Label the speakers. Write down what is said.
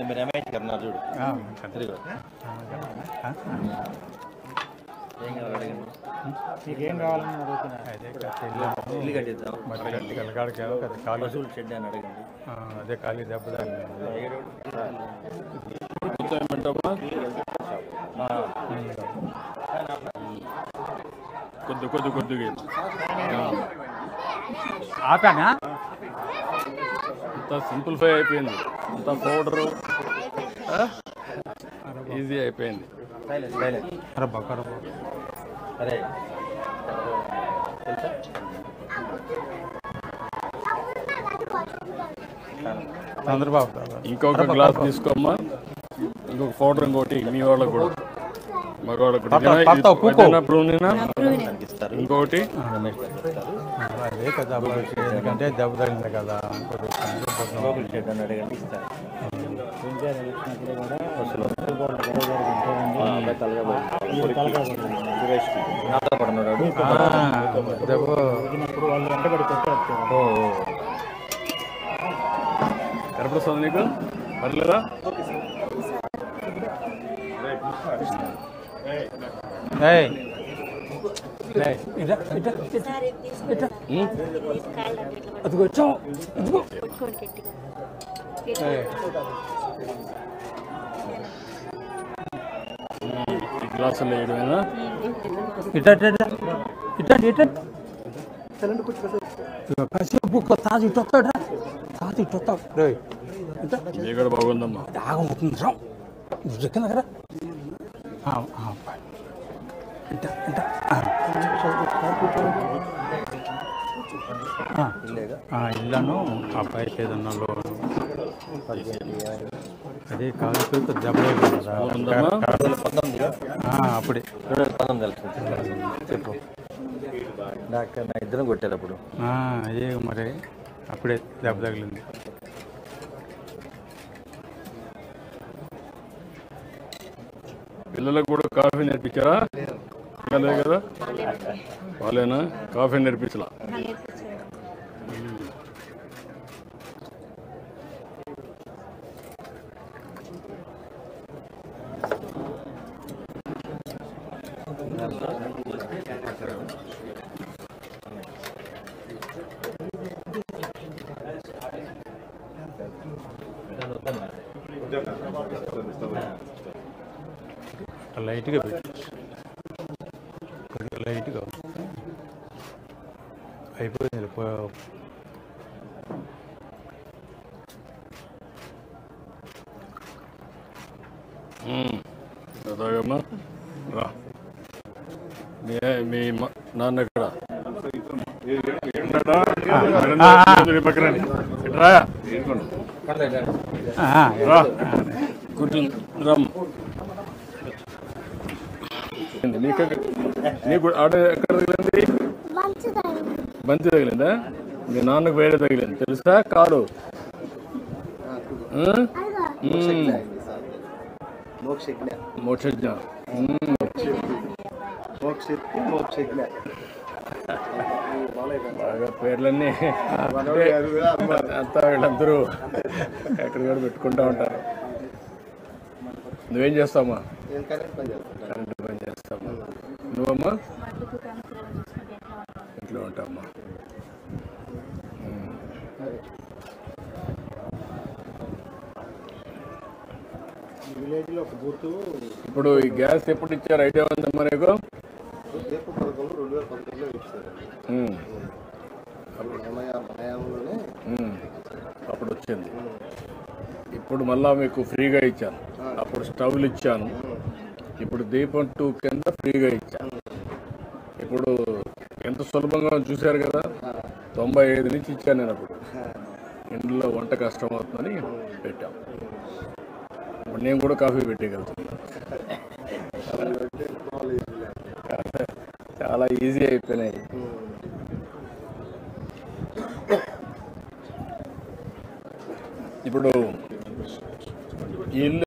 Speaker 1: మీరు ఎంఐటీ కన్నా చూడు ఏం కావాలి అడగండి.
Speaker 2: మీకేం కావాలని అడుగుతున్నా
Speaker 1: ఇల్లు కట్టిద్దాం
Speaker 2: పశువుల షెడ్ అని అడగండి.
Speaker 3: అదే ఖాళీ దెబ్బ కొద్దిగా
Speaker 2: ఆపానా
Speaker 3: అంతా సింప్లిఫై అయిపోయింది, అంతా పౌడరు ఈజీ అయిపోయింది.
Speaker 1: అరే
Speaker 2: చంద్రబాబు
Speaker 3: ఇంకొక గ్లాస్ తీసుకోమ్మా, ఇంకొక పౌడర్ ఇంకోటి మీ వాళ్ళకు కూడా మగవాళ్ళకు ఇంకొకటి
Speaker 2: అదే కదా ఎందుకంటే దెబ్బ తగిలింది కదా
Speaker 1: అడగండి ఇస్తారు. నాతో పడున్నాడు
Speaker 2: వాళ్ళు వెంటబడి కొట్టారు.
Speaker 3: కనపడుతుంది నీకు పర్లేదా?
Speaker 2: అది వచ్చాం
Speaker 3: గ్లాసులు వేయడమేనా?
Speaker 2: తాజీ తొక్కాడా తాజీ తొక్కా
Speaker 3: ఇది కూడా బాగుందమ్మా.
Speaker 2: ఆగముతుంది రావు కింద కదా ఇల్లను అబ్బాయికి ఏదన్నా లోను అదే కాదు దెబ్బలే కదా అప్పుడే
Speaker 1: చెప్పు. డాక్టర్ నా ఇద్దరం కొట్టారు అప్పుడు.
Speaker 2: అదే మరి అప్పుడే దెబ్బ తగిలింది.
Speaker 3: పిల్లలకు కూడా కాఫీ నేర్పించారా? లేదు కదా, వాళ్ళేనా కాఫీ నేర్పించలా?
Speaker 2: లైట్గా పెట్టు, లైట్గా అయిపోయింది.
Speaker 3: అదాగమ్మా రా. మీ నాన్న ఎక్కడ? పక్కన రమ్ నీకు ఆడ ఎక్కడ తగిలింది? మంచి తగిలిందా? మీ నాన్నకు వేరే తగిలింది తెలుసా? కారు మోక్షజ్ఞ బాగా పేర్లన్నీ అంతా వీళ్ళందరూ ఎక్కడ కూడా పెట్టుకుంటూ ఉంటారు. నువ్వేం చేస్తావమ్మా? కరెంటు పని చేస్తావా? నువ్వమ్మా ఇంట్లో ఉంటావమ్మా. ఇప్పుడు ఈ గ్యాస్ ఎప్పుడు ఇచ్చారు ఐడియా ఉందమ్మా నీకు? అప్పుడు వచ్చింది. ఇప్పుడు మళ్ళా మీకు ఫ్రీగా ఇచ్చాను. అప్పుడు స్టవ్లు ఇచ్చాను, ఇప్పుడు దీపం 2 కింద ఫ్రీగా ఇచ్చాను. ఇప్పుడు ఎంత సులభంగా చూశారు కదా. 95 నుంచి ఇచ్చాను నేను. అప్పుడు ఇంట్లో వంట కష్టం అవుతుందని పెట్టాం. ఇప్పుడు నేను కూడా కాఫీ పెట్టేయగలుగుతున్నాను. చాలా ఈజీ అయిపోయినాయి. ఇప్పుడు ఈ ఇల్లు